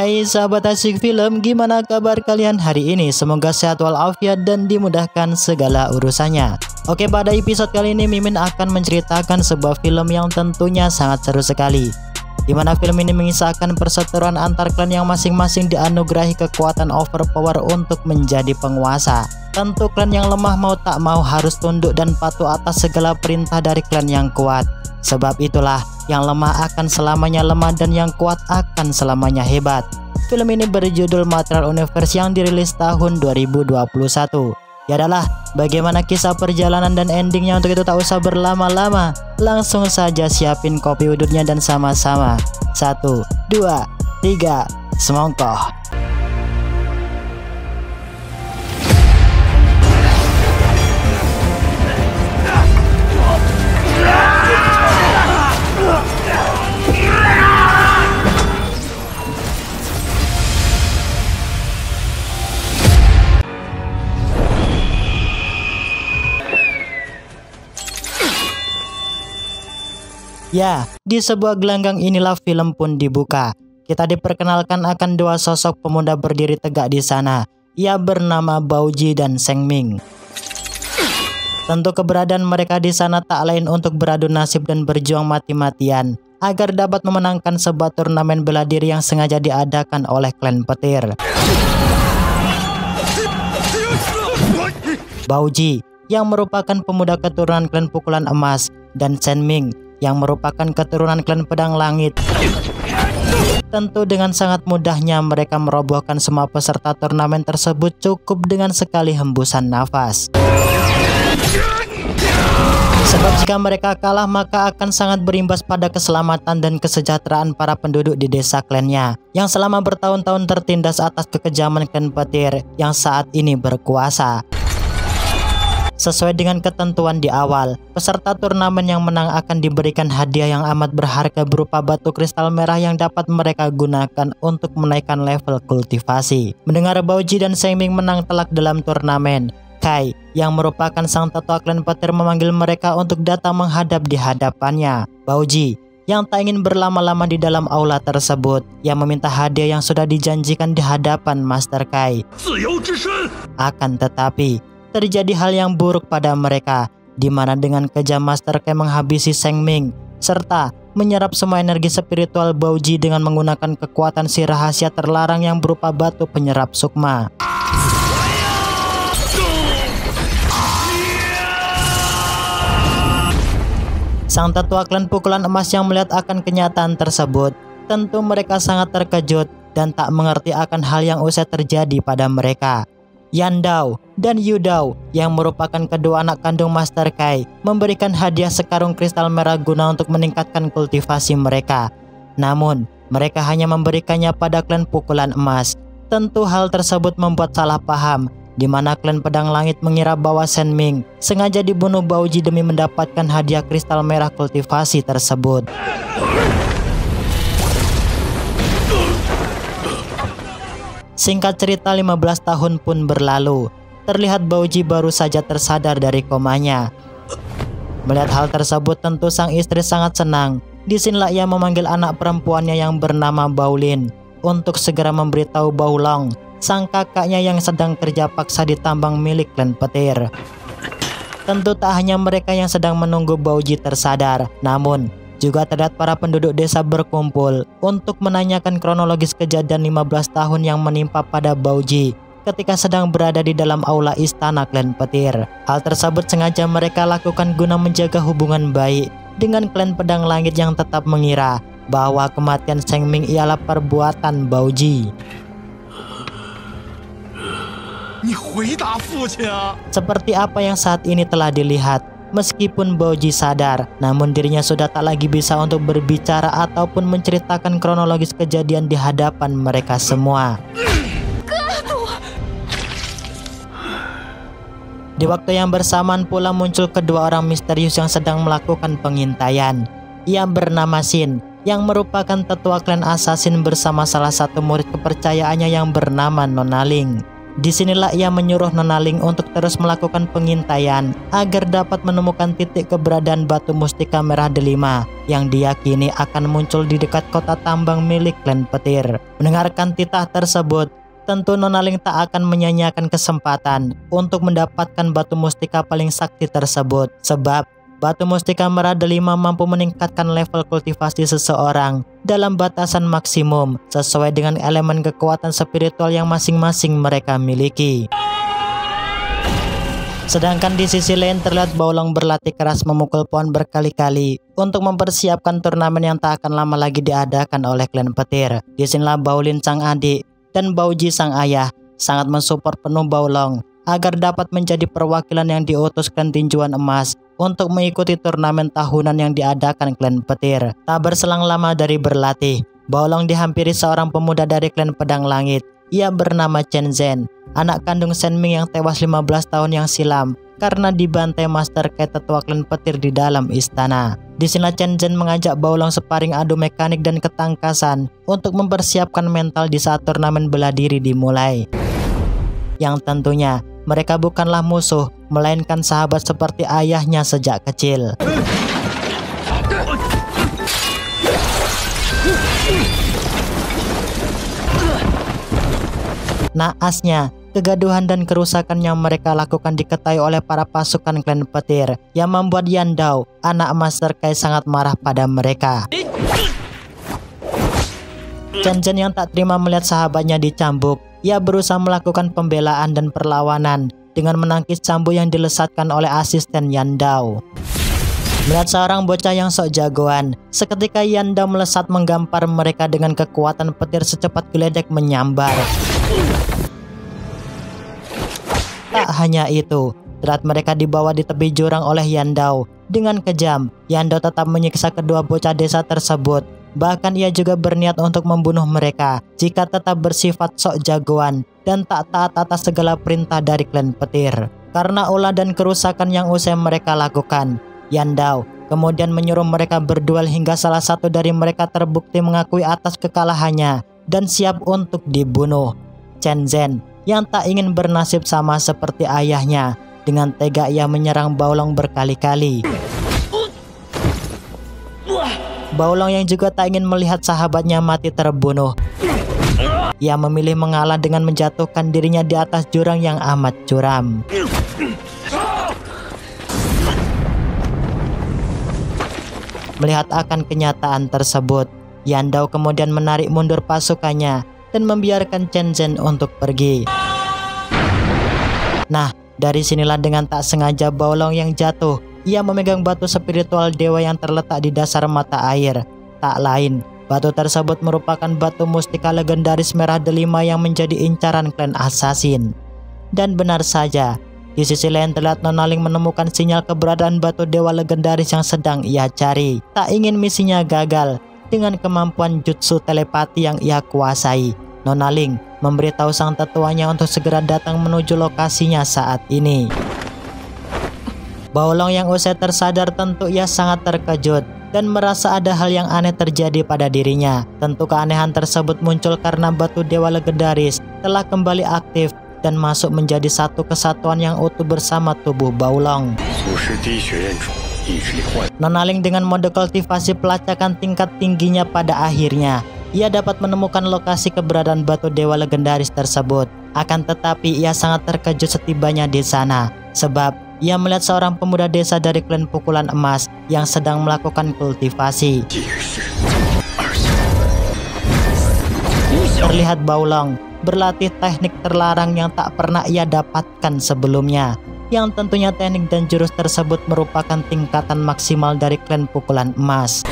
Hai sahabat asik film, gimana kabar kalian hari ini? Semoga sehat walafiat dan dimudahkan segala urusannya. Oke, pada episode kali ini Mimin akan menceritakan sebuah film yang tentunya sangat seru sekali, dimana film ini mengisahkan perseteruan antar klan yang masing-masing dianugerahi kekuatan overpower untuk menjadi penguasa. Tentu klan yang lemah mau tak mau harus tunduk dan patuh atas segala perintah dari klan yang kuat. Sebab itulah yang lemah akan selamanya lemah dan yang kuat akan selamanya hebat. Film ini berjudul Material Universe yang dirilis tahun 2021. Ya adalah, bagaimana kisah perjalanan dan endingnya? Untuk itu tak usah berlama-lama, langsung saja siapin kopi udutnya dan sama-sama 1, 2, 3 semongkoh. Ya, di sebuah gelanggang inilah film pun dibuka. Kita diperkenalkan akan dua sosok pemuda berdiri tegak di sana. Ia bernama Baoji dan Sheng Ming. Tentu keberadaan mereka di sana tak lain untuk beradu nasib dan berjuang mati-matian agar dapat memenangkan sebuah turnamen bela diri yang sengaja diadakan oleh klan petir. Baoji yang merupakan pemuda keturunan klan pukulan emas dan Sheng Ming yang merupakan keturunan klan pedang langit. Tentu dengan sangat mudahnya mereka merobohkan semua peserta turnamen tersebut cukup dengan sekali hembusan nafas. Sebab jika mereka kalah maka akan sangat berimbas pada keselamatan dan kesejahteraan para penduduk di desa klannya yang selama bertahun-tahun tertindas atas kekejaman klan petir yang saat ini berkuasa. Sesuai dengan ketentuan di awal, peserta turnamen yang menang akan diberikan hadiah yang amat berharga berupa batu kristal merah yang dapat mereka gunakan untuk menaikkan level kultivasi. Mendengar Baoji dan Sheng Ming menang telak dalam turnamen, Kai yang merupakan sang tetua klan petir memanggil mereka untuk datang menghadap di hadapannya. Baoji yang tak ingin berlama-lama di dalam aula tersebut, yang meminta hadiah yang sudah dijanjikan di hadapan Master Kai. Akan tetapi terjadi hal yang buruk pada mereka, di mana dengan kejam Master Kai menghabisi Sheng Ming serta menyerap semua energi spiritual Baoji dengan menggunakan kekuatan si rahasia terlarang yang berupa batu penyerap sukma. Sang tetua klan pukulan emas yang melihat akan kenyataan tersebut, tentu mereka sangat terkejut dan tak mengerti akan hal yang usai terjadi pada mereka. Yan Dao dan Yu Dao yang merupakan kedua anak kandung Master Kai memberikan hadiah sekarung kristal merah guna untuk meningkatkan kultivasi mereka. Namun mereka hanya memberikannya pada klan pukulan emas. Tentu hal tersebut membuat salah paham, di mana klan pedang langit mengira bahwa Sheng Ming sengaja dibunuh Baoji demi mendapatkan hadiah kristal merah kultivasi tersebut. Singkat cerita 15 tahun pun berlalu. Terlihat Baoji baru saja tersadar dari komanya. Melihat hal tersebut tentu sang istri sangat senang. Disinilah ia memanggil anak perempuannya yang bernama Baolin untuk segera memberitahu Baolong, sang kakaknya yang sedang kerja paksa di tambang milik klan petir. Tentu tak hanya mereka yang sedang menunggu Baoji tersadar, namun juga terlihat para penduduk desa berkumpul untuk menanyakan kronologis kejadian 15 tahun yang menimpa pada Baoji ketika sedang berada di dalam aula istana klan petir. Hal tersebut sengaja mereka lakukan guna menjaga hubungan baik dengan klan pedang langit yang tetap mengira bahwa kematian Sheng Ming ialah perbuatan Baoji. Seperti apa yang saat ini telah dilihat, meskipun Baoji sadar, namun dirinya sudah tak lagi bisa untuk berbicara ataupun menceritakan kronologis kejadian di hadapan mereka semua. Di waktu yang bersamaan pula muncul kedua orang misterius yang sedang melakukan pengintaian. Ia bernama Xin, yang merupakan tetua klan assassin bersama salah satu murid kepercayaannya yang bernama Nona Ling. Disinilah ia menyuruh Nonaling untuk terus melakukan pengintaian agar dapat menemukan titik keberadaan batu mustika merah delima yang diyakini akan muncul di dekat kota tambang milik klan petir. Mendengarkan titah tersebut, tentu Nonaling tak akan menyanyiakan kesempatan untuk mendapatkan batu mustika paling sakti tersebut, sebab batu mustika merah delima mampu meningkatkan level kultivasi seseorang dalam batasan maksimum sesuai dengan elemen kekuatan spiritual yang masing-masing mereka miliki. Sedangkan di sisi lain terlihat Baolong berlatih keras memukul pohon berkali-kali untuk mempersiapkan turnamen yang tak akan lama lagi diadakan oleh klan petir. Disinilah Baolin sang adik dan Baoji sang ayah sangat mensupport penuh Baolong agar dapat menjadi perwakilan yang diutus klan tinjuan emas untuk mengikuti turnamen tahunan yang diadakan klan petir. Tak berselang lama dari berlatih, Baolong dihampiri seorang pemuda dari klan pedang langit. Ia bernama Chen Zhen, anak kandung Shen Ming yang tewas 15 tahun yang silam karena dibantai Master Kai tetua klan petir di dalam istana. Di sini Chen Zhen mengajak Baolong sparring adu mekanik dan ketangkasan untuk mempersiapkan mental di saat turnamen bela diri dimulai. Yang tentunya mereka bukanlah musuh, melainkan sahabat seperti ayahnya sejak kecil. Naasnya, kegaduhan dan kerusakan yang mereka lakukan diketahui oleh para pasukan klan petir yang membuat Yan Dao, anak Master Kai, sangat marah pada mereka. Chen Zhen yang tak terima melihat sahabatnya dicambuk, ia berusaha melakukan pembelaan dan perlawanan dengan menangkis cambuk yang dilesatkan oleh asisten Yan Dao. Melihat seorang bocah yang sok jagoan, seketika Yan Dao melesat menggampar mereka dengan kekuatan petir secepat geledek menyambar. Tak hanya itu, saat mereka dibawa di tepi jurang oleh Yan Dao dengan kejam, Yan Dao tetap menyiksa kedua bocah desa tersebut. Bahkan ia juga berniat untuk membunuh mereka jika tetap bersifat sok jagoan dan tak taat atas segala perintah dari klan petir. Karena ulah dan kerusakan yang usai mereka lakukan, Yan Dao kemudian menyuruh mereka berduel hingga salah satu dari mereka terbukti mengakui atas kekalahannya dan siap untuk dibunuh. Chen Zhen yang tak ingin bernasib sama seperti ayahnya, dengan tega ia menyerang Baolong berkali-kali. Baolong yang juga tak ingin melihat sahabatnya mati terbunuh. Ia memilih mengalah dengan menjatuhkan dirinya di atas jurang yang amat curam. Melihat akan kenyataan tersebut, Yan Dao kemudian menarik mundur pasukannya dan membiarkan Chen Zhen untuk pergi. Nah, dari sinilah dengan tak sengaja Baolong yang jatuh. Ia memegang batu spiritual dewa yang terletak di dasar mata air. Tak lain, batu tersebut merupakan batu mustika legendaris merah delima yang menjadi incaran klan assassin. Dan benar saja, di sisi lain terlihat Nonaling menemukan sinyal keberadaan batu dewa legendaris yang sedang ia cari. Tak ingin misinya gagal, dengan kemampuan jutsu telepati yang ia kuasai, Nonaling memberitahu sang tetuanya untuk segera datang menuju lokasinya saat ini. Baolong yang usai tersadar tentu ia sangat terkejut dan merasa ada hal yang aneh terjadi pada dirinya. Tentu keanehan tersebut muncul karena batu dewa legendaris telah kembali aktif dan masuk menjadi satu kesatuan yang utuh bersama tubuh Baolong. Nonaling dengan mode kultivasi pelacakan tingkat tingginya pada akhirnya ia dapat menemukan lokasi keberadaan batu dewa legendaris tersebut. Akan tetapi ia sangat terkejut setibanya di sana, sebab ia melihat seorang pemuda desa dari klan pukulan emas yang sedang melakukan kultivasi. Terlihat Baolong berlatih teknik terlarang yang tak pernah ia dapatkan sebelumnya, yang tentunya teknik dan jurus tersebut merupakan tingkatan maksimal dari klan pukulan emas.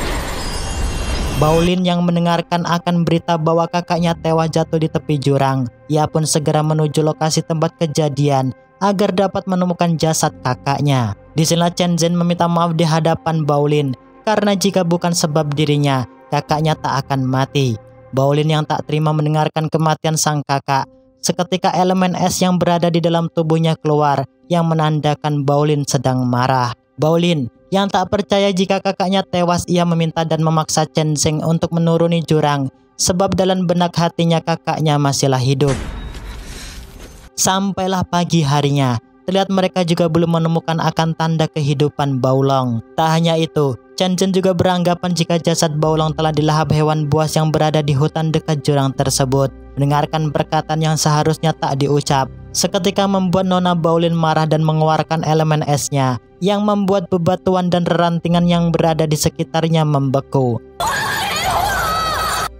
Baolin yang mendengarkan akan berita bahwa kakaknya tewas jatuh di tepi jurang, ia pun segera menuju lokasi tempat kejadian agar dapat menemukan jasad kakaknya. Di sini Chen Zhen meminta maaf di hadapan Baolin karena jika bukan sebab dirinya, kakaknya tak akan mati. Baolin yang tak terima mendengarkan kematian sang kakak, seketika elemen es yang berada di dalam tubuhnya keluar yang menandakan Baolin sedang marah. Baolin yang tak percaya jika kakaknya tewas, ia meminta dan memaksa Chen Zhen untuk menuruni jurang sebab dalam benak hatinya kakaknya masihlah hidup. Sampailah pagi harinya, terlihat mereka juga belum menemukan akan tanda kehidupan Baolong. Tak hanya itu, Chen Zhen juga beranggapan jika jasad Baolong telah dilahap hewan buas yang berada di hutan dekat jurang tersebut. Mendengarkan perkataan yang seharusnya tak diucap, seketika membuat Nona Baolin marah dan mengeluarkan elemen esnya, yang membuat bebatuan dan rerantingan yang berada di sekitarnya membeku.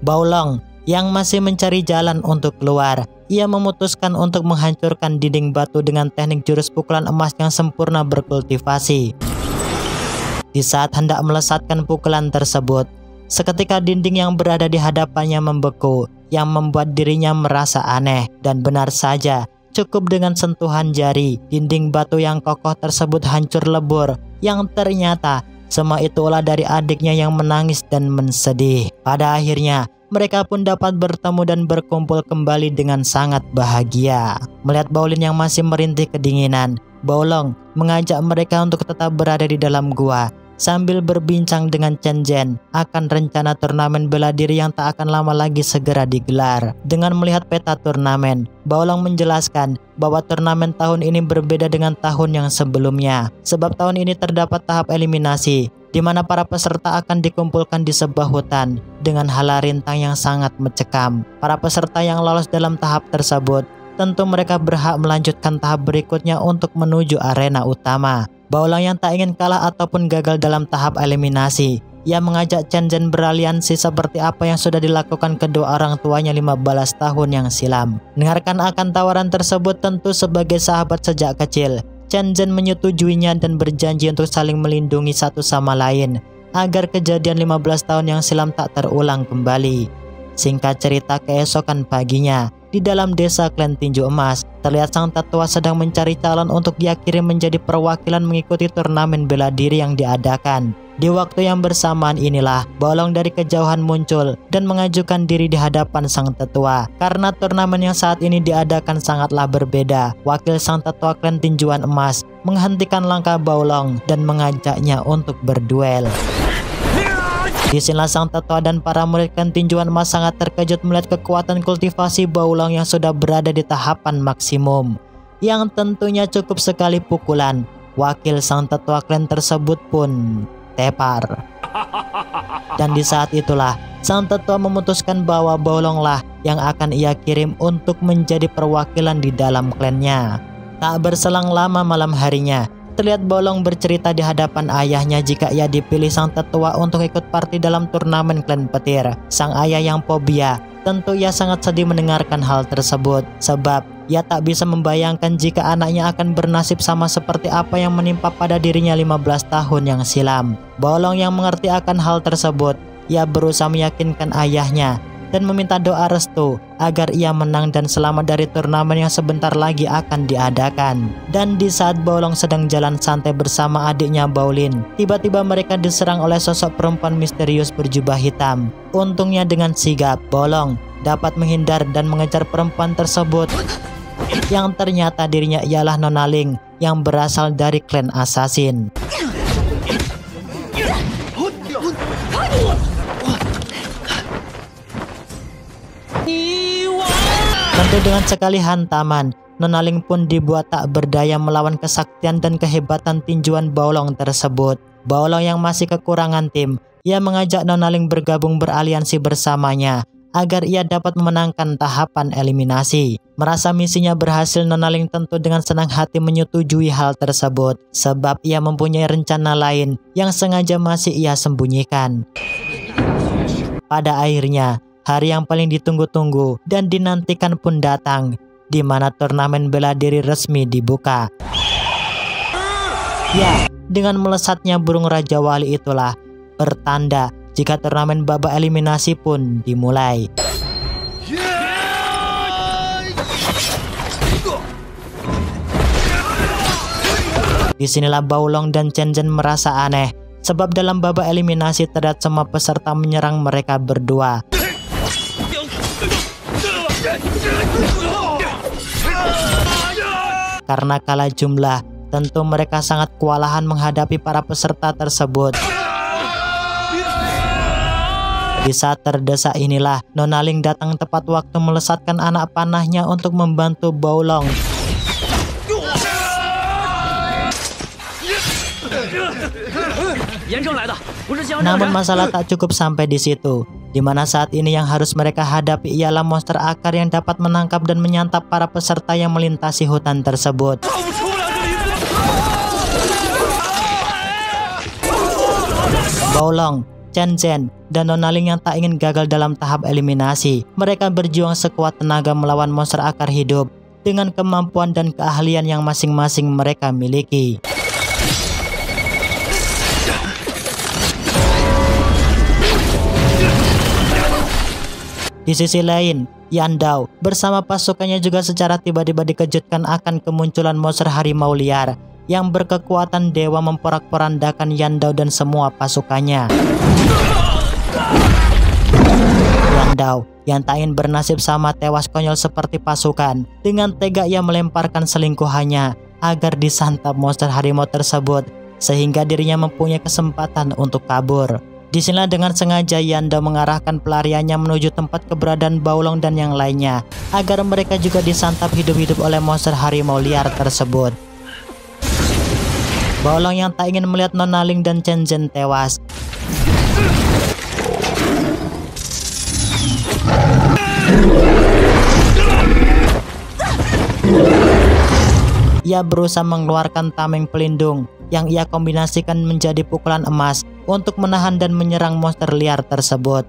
Baolong yang masih mencari jalan untuk keluar, ia memutuskan untuk menghancurkan dinding batu dengan teknik jurus pukulan emas yang sempurna berkultivasi. Di saat hendak melesatkan pukulan tersebut, seketika dinding yang berada di hadapannya membeku, yang membuat dirinya merasa aneh. Dan benar saja, cukup dengan sentuhan jari, dinding batu yang kokoh tersebut hancur lebur, yang ternyata semua itulah dari adiknya yang menangis dan mensedih. Pada akhirnya, mereka pun dapat bertemu dan berkumpul kembali dengan sangat bahagia. Melihat Baolin yang masih merintih kedinginan, Baolong mengajak mereka untuk tetap berada di dalam gua sambil berbincang dengan Chen Zhen akan rencana turnamen bela diri yang tak akan lama lagi segera digelar. Dengan melihat peta turnamen, Baolong menjelaskan bahwa turnamen tahun ini berbeda dengan tahun yang sebelumnya, sebab tahun ini terdapat tahap eliminasi, di mana para peserta akan dikumpulkan di sebuah hutan dengan hala rintang yang sangat mencekam. Para peserta yang lolos dalam tahap tersebut, tentu mereka berhak melanjutkan tahap berikutnya untuk menuju arena utama. Baolong yang tak ingin kalah ataupun gagal dalam tahap eliminasi, ia mengajak Chen Zhen beraliansi seperti apa yang sudah dilakukan kedua orang tuanya 15 tahun yang silam. Mendengarkan akan tawaran tersebut, tentu sebagai sahabat sejak kecil, Chen Zhen menyetujuinya dan berjanji untuk saling melindungi satu sama lain agar kejadian 15 tahun yang silam tak terulang kembali. Singkat cerita, keesokan paginya, di dalam desa klan Tinju Emas, terlihat sang tetua sedang mencari calon untuk dia kirim menjadi perwakilan mengikuti turnamen bela diri yang diadakan. Di waktu yang bersamaan inilah, Baolong dari kejauhan muncul dan mengajukan diri di hadapan sang tetua. Karena turnamen yang saat ini diadakan sangatlah berbeda, wakil sang tetua klan Tinjuan Emas menghentikan langkah Baolong dan mengajaknya untuk berduel. Disinilah sang tetua dan para murid klan Tinjuan Emas sangat terkejut melihat kekuatan kultivasi Baolong yang sudah berada di tahapan maksimum, yang tentunya cukup sekali pukulan wakil sang tetua klan tersebut pun tepar. Dan di saat itulah sang tetua memutuskan bahwa Baolonglah yang akan ia kirim untuk menjadi perwakilan di dalam klannya. Tak berselang lama malam harinya, terlihat Baolong bercerita di hadapan ayahnya jika ia dipilih sang tetua untuk ikut parti dalam turnamen klan petir. Sang ayah yang fobia, tentu ia sangat sedih mendengarkan hal tersebut, sebab ia tak bisa membayangkan jika anaknya akan bernasib sama seperti apa yang menimpa pada dirinya 15 tahun yang silam. Baolong yang mengerti akan hal tersebut, ia berusaha meyakinkan ayahnya dan meminta doa restu agar ia menang dan selamat dari turnamen yang sebentar lagi akan diadakan. Dan di saat Baolong sedang jalan santai bersama adiknya Baolin, tiba-tiba mereka diserang oleh sosok perempuan misterius berjubah hitam. Untungnya dengan sigap, Baolong dapat menghindar dan mengejar perempuan tersebut, yang ternyata dirinya ialah Nona Ling yang berasal dari klan assassin. Tentu dengan sekali hantaman, Nona Ling pun dibuat tak berdaya melawan kesaktian dan kehebatan tinjuan Baolong tersebut. Baolong yang masih kekurangan tim, ia mengajak Nona Ling bergabung beraliansi bersamanya agar ia dapat memenangkan tahapan eliminasi. Merasa misinya berhasil, Nona Ling tentu dengan senang hati menyetujui hal tersebut, sebab ia mempunyai rencana lain yang sengaja masih ia sembunyikan. Pada akhirnya, hari yang paling ditunggu-tunggu dan dinantikan pun datang, di mana turnamen bela diri resmi dibuka. Ya, dengan melesatnya burung Raja Wali itulah pertanda jika turnamen babak eliminasi pun dimulai. Disinilah Baolong dan Chen Zhen merasa aneh, sebab dalam babak eliminasi terlihat semua peserta menyerang mereka berdua. Karena kalah jumlah, tentu mereka sangat kewalahan menghadapi para peserta tersebut. Di saat terdesak inilah, Nonaling datang tepat waktu melesatkan anak panahnya untuk membantu Baolong. Namun masalah tak cukup sampai di situ, di mana saat ini yang harus mereka hadapi ialah monster akar yang dapat menangkap dan menyantap para peserta yang melintasi hutan tersebut. Baolong, Chen Zhen, dan Nonaling yang tak ingin gagal dalam tahap eliminasi. Mereka berjuang sekuat tenaga melawan monster akar hidup dengan kemampuan dan keahlian yang masing-masing mereka miliki. Di sisi lain, Yandao bersama pasukannya juga secara tiba-tiba dikejutkan akan kemunculan monster harimau liar yang berkekuatan dewa memporak-porandakan Yandao dan semua pasukannya. Yandao yang tak ingin bernasib sama tewas konyol seperti pasukan, dengan tega ia melemparkan selingkuhannya agar disantap monster harimau tersebut, sehingga dirinya mempunyai kesempatan untuk kabur. Disinilah dengan sengaja Yandao mengarahkan pelariannya menuju tempat keberadaan Baolong dan yang lainnya, agar mereka juga disantap hidup-hidup oleh monster harimau liar tersebut. Baolong yang tak ingin melihat Nonaling dan Chen Zhen tewas. Ia berusaha mengeluarkan tameng pelindung yang ia kombinasikan menjadi pukulan emas untuk menahan dan menyerang monster liar tersebut.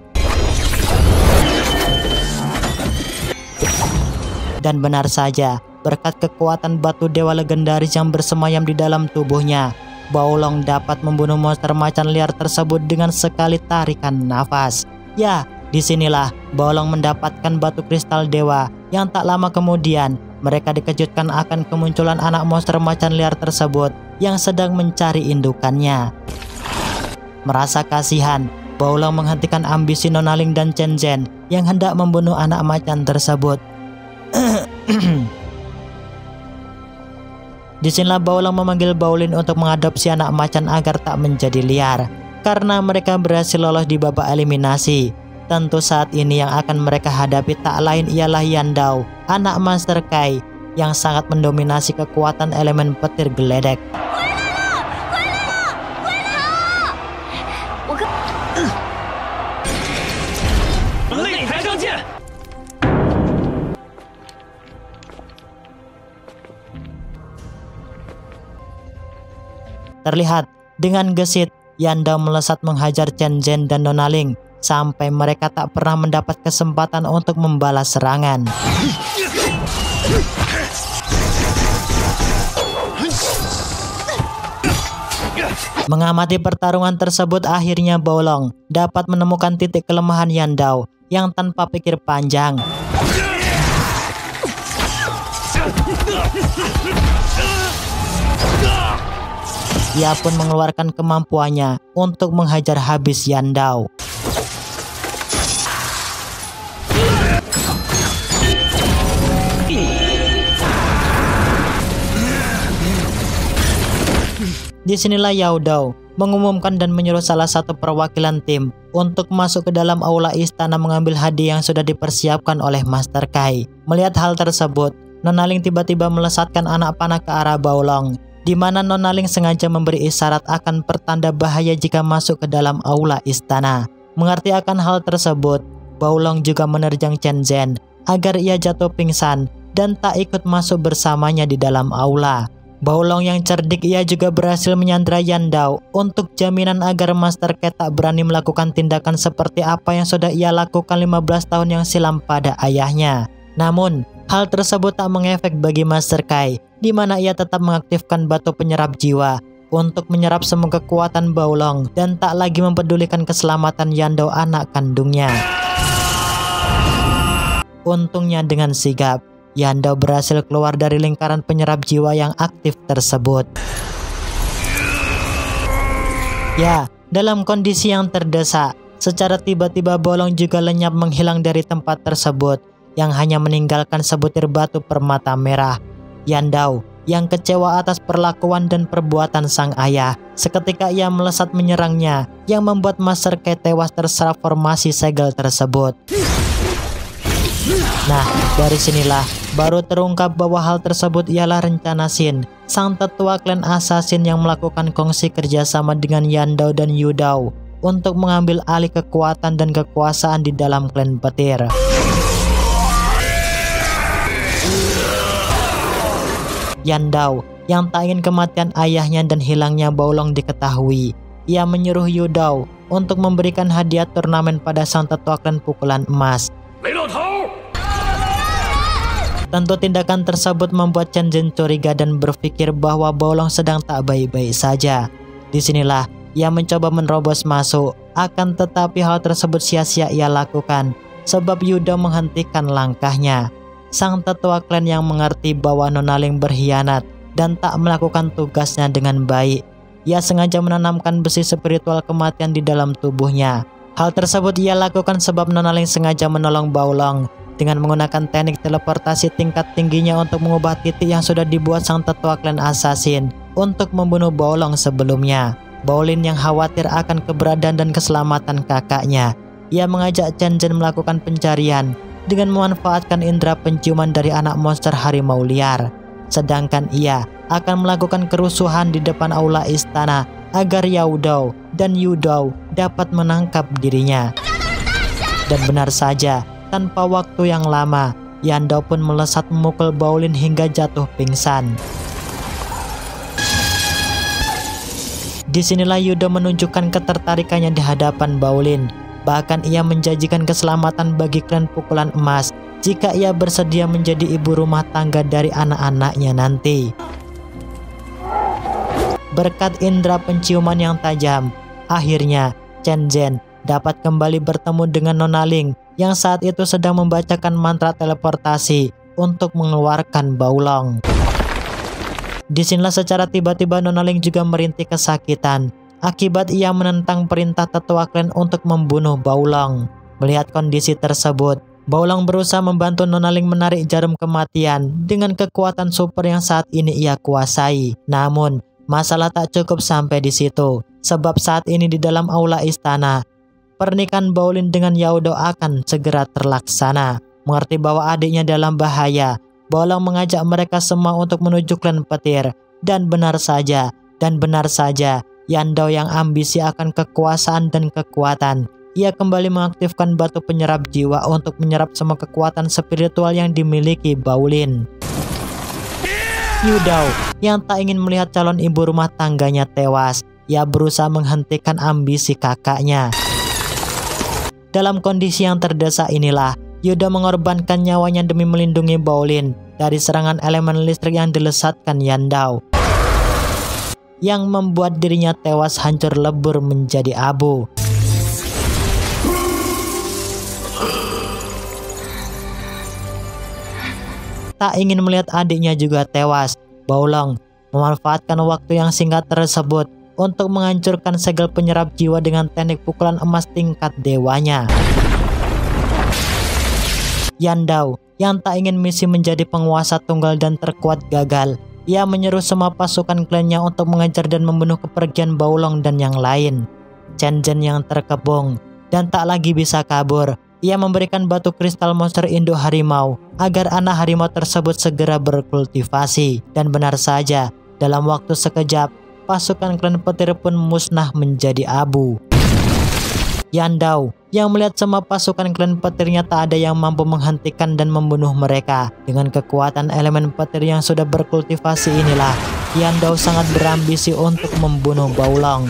Dan benar saja, berkat kekuatan batu dewa legendaris yang bersemayam di dalam tubuhnya, Baolong dapat membunuh monster macan liar tersebut dengan sekali tarikan nafas. Ya, disinilah Baolong mendapatkan batu kristal dewa yang tak lama kemudian mereka dikejutkan akan kemunculan anak monster macan liar tersebut yang sedang mencari indukannya. Merasa kasihan, Baolong menghentikan ambisi Nonaling dan Chen Zhen yang hendak membunuh anak macan tersebut. Disinilah Baolong memanggil Baolin untuk mengadopsi anak macan agar tak menjadi liar, karena mereka berhasil lolos di babak eliminasi. Tentu saat ini yang akan mereka hadapi tak lain ialah Yandao, anak Master Kai yang sangat mendominasi kekuatan elemen petir geledek. Terlihat dengan gesit Yandao melesat menghajar Chen Zhen dan Nonaling sampai mereka tak pernah mendapat kesempatan untuk membalas serangan. Mengamati pertarungan tersebut, akhirnya Baolong dapat menemukan titik kelemahan Yandao yang tanpa pikir panjang ia pun mengeluarkan kemampuannya untuk menghajar habis Yandao. Disinilah Yao Dao mengumumkan dan menyuruh salah satu perwakilan tim untuk masuk ke dalam aula istana mengambil hadiah yang sudah dipersiapkan oleh Master Kai. Melihat hal tersebut, Nonaling tiba-tiba melesatkan anak panah ke arah Baolong, di mana Nonaling sengaja memberi isyarat akan pertanda bahaya jika masuk ke dalam aula istana. Mengerti akan hal tersebut, Baolong juga menerjang Chen Zhen agar ia jatuh pingsan dan tak ikut masuk bersamanya di dalam aula. Baolong yang cerdik, ia juga berhasil menyandra Yandao untuk jaminan agar Master Kai tak berani melakukan tindakan seperti apa yang sudah ia lakukan 15 tahun yang silam pada ayahnya. Namun, hal tersebut tak mengefek bagi Master Kai, di mana ia tetap mengaktifkan batu penyerap jiwa untuk menyerap semua kekuatan Baolong dan tak lagi mempedulikan keselamatan Yandao anak kandungnya. Untungnya dengan sigap, Yandao berhasil keluar dari lingkaran penyerap jiwa yang aktif tersebut. Ya, dalam kondisi yang terdesak, secara tiba-tiba Baolong juga lenyap menghilang dari tempat tersebut yang hanya meninggalkan sebutir batu permata merah. Yandao yang kecewa atas perlakuan dan perbuatan sang ayah. Seketika ia melesat menyerangnya, yang membuat Master Kate tewas terserap formasi segel tersebut. Nah, dari sinilah baru terungkap bahwa hal tersebut ialah rencana Shin, sang tetua klan assassin yang melakukan kongsi kerjasama dengan Yandao dan Yudao untuk mengambil alih kekuatan dan kekuasaan di dalam klan petir. Yandao yang tak ingin kematian ayahnya dan hilangnya Baolong diketahui, ia menyuruh Yudao untuk memberikan hadiah turnamen pada sang tetua klan pukulan emas. Tentu tindakan tersebut membuat Chen Zhen curiga dan berpikir bahwa Baolong sedang tak baik-baik saja. Disinilah ia mencoba menerobos masuk, akan tetapi hal tersebut sia-sia ia lakukan sebab Yudao menghentikan langkahnya. Sang tetua klan yang mengerti bahwa Nona Ling berkhianat dan tak melakukan tugasnya dengan baik, ia sengaja menanamkan besi spiritual kematian di dalam tubuhnya. Hal tersebut ia lakukan sebab Nona Ling sengaja menolong Baolong dengan menggunakan teknik teleportasi tingkat tingginya untuk mengubah titik yang sudah dibuat sang tetua klan assassin untuk membunuh Baolong sebelumnya. Baolin yang khawatir akan keberadaan dan keselamatan kakaknya, ia mengajak Chen Zhen melakukan pencarian dengan memanfaatkan indera penciuman dari anak monster harimau liar. Sedangkan ia akan melakukan kerusuhan di depan aula istana agar Yudao dan Yudao dapat menangkap dirinya. Dan benar saja, tanpa waktu yang lama, Yandao pun melesat memukul Baolin hingga jatuh pingsan. Disinilah Yudao menunjukkan ketertarikannya di hadapan Baolin. Bahkan ia menjanjikan keselamatan bagi klan pukulan emas jika ia bersedia menjadi ibu rumah tangga dari anak-anaknya nanti. Berkat indera penciuman yang tajam, akhirnya Chen Zhen dapat kembali bertemu dengan Nona Ling yang saat itu sedang membacakan mantra teleportasi untuk mengeluarkan Baolong. Disinilah secara tiba-tiba Nona Ling juga merintih kesakitan akibat ia menentang perintah tetua klan untuk membunuh Baolong. Melihat kondisi tersebut, Baolong berusaha membantu Nona Ling menarik jarum kematian dengan kekuatan super yang saat ini ia kuasai. Namun, masalah tak cukup sampai di situ, sebab saat ini di dalam aula istana, pernikahan Baolin dengan Yudao akan segera terlaksana. Mengerti bahwa adiknya dalam bahaya, Baolong mengajak mereka semua untuk menuju klan petir. Dan benar saja, Yandao yang ambisi akan kekuasaan dan kekuatan, ia kembali mengaktifkan batu penyerap jiwa untuk menyerap semua kekuatan spiritual yang dimiliki Baolin. Yudao yang tak ingin melihat calon ibu rumah tangganya tewas, ia berusaha menghentikan ambisi kakaknya. Dalam kondisi yang terdesak inilah, Yudao mengorbankan nyawanya demi melindungi Baolin dari serangan elemen listrik yang dilesatkan Yandao, yang membuat dirinya tewas hancur lebur menjadi abu. Tak ingin melihat adiknya juga tewas, Baolong memanfaatkan waktu yang singkat tersebut untuk menghancurkan segel penyerap jiwa dengan teknik pukulan emas tingkat dewanya. Yandao yang tak ingin misi menjadi penguasa tunggal dan terkuat gagal, ia menyeru semua pasukan klannya untuk mengejar dan membunuh kepergian Baolong dan yang lain. Chen Zhen yang terkepung dan tak lagi bisa kabur, ia memberikan batu kristal monster induk harimau agar anak harimau tersebut segera berkultivasi. Dan benar saja, dalam waktu sekejap, pasukan klan petir pun musnah menjadi abu. Yandao yang melihat semua pasukan klan petirnya tak ada yang mampu menghentikan dan membunuh mereka. Dengan kekuatan elemen petir yang sudah berkultivasi inilah, Yandao sangat berambisi untuk membunuh Baolong.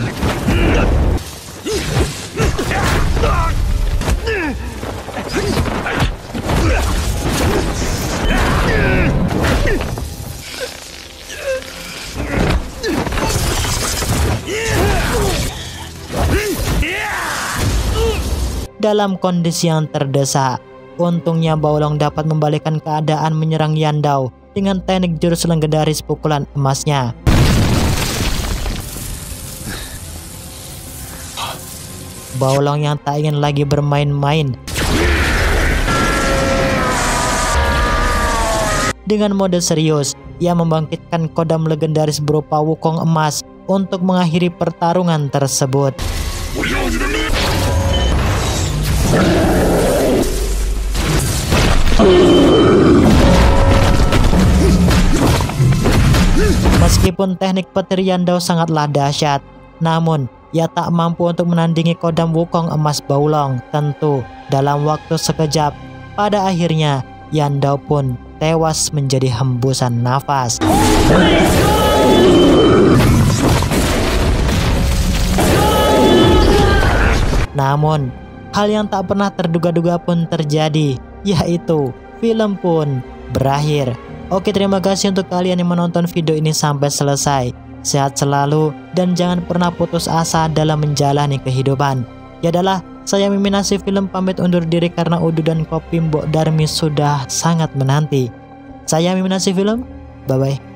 Dalam kondisi yang terdesak, untungnya Baolong dapat membalikkan keadaan menyerang Yandao dengan teknik jurus legendaris pukulan emasnya. Baolong yang tak ingin lagi bermain-main dengan mode serius, ia membangkitkan kodam legendaris berupa Wukong emas untuk mengakhiri pertarungan tersebut. Meskipun teknik petir Yandao sangatlah dahsyat, namun ia tak mampu untuk menandingi kodam Wukong emas Baolong. Tentu dalam waktu sekejap, pada akhirnya Yandao pun tewas menjadi hembusan nafas. Namun, hal yang tak pernah terduga-duga pun terjadi, yaitu film pun berakhir. Oke, terima kasih untuk kalian yang menonton video ini sampai selesai. Sehat selalu dan jangan pernah putus asa dalam menjalani kehidupan. Ya adalah, saya Mimin Nasi Film pamit undur diri karena Udu dan Kopi Mbok Darmi sudah sangat menanti. Saya Mimin Nasi Film, bye-bye.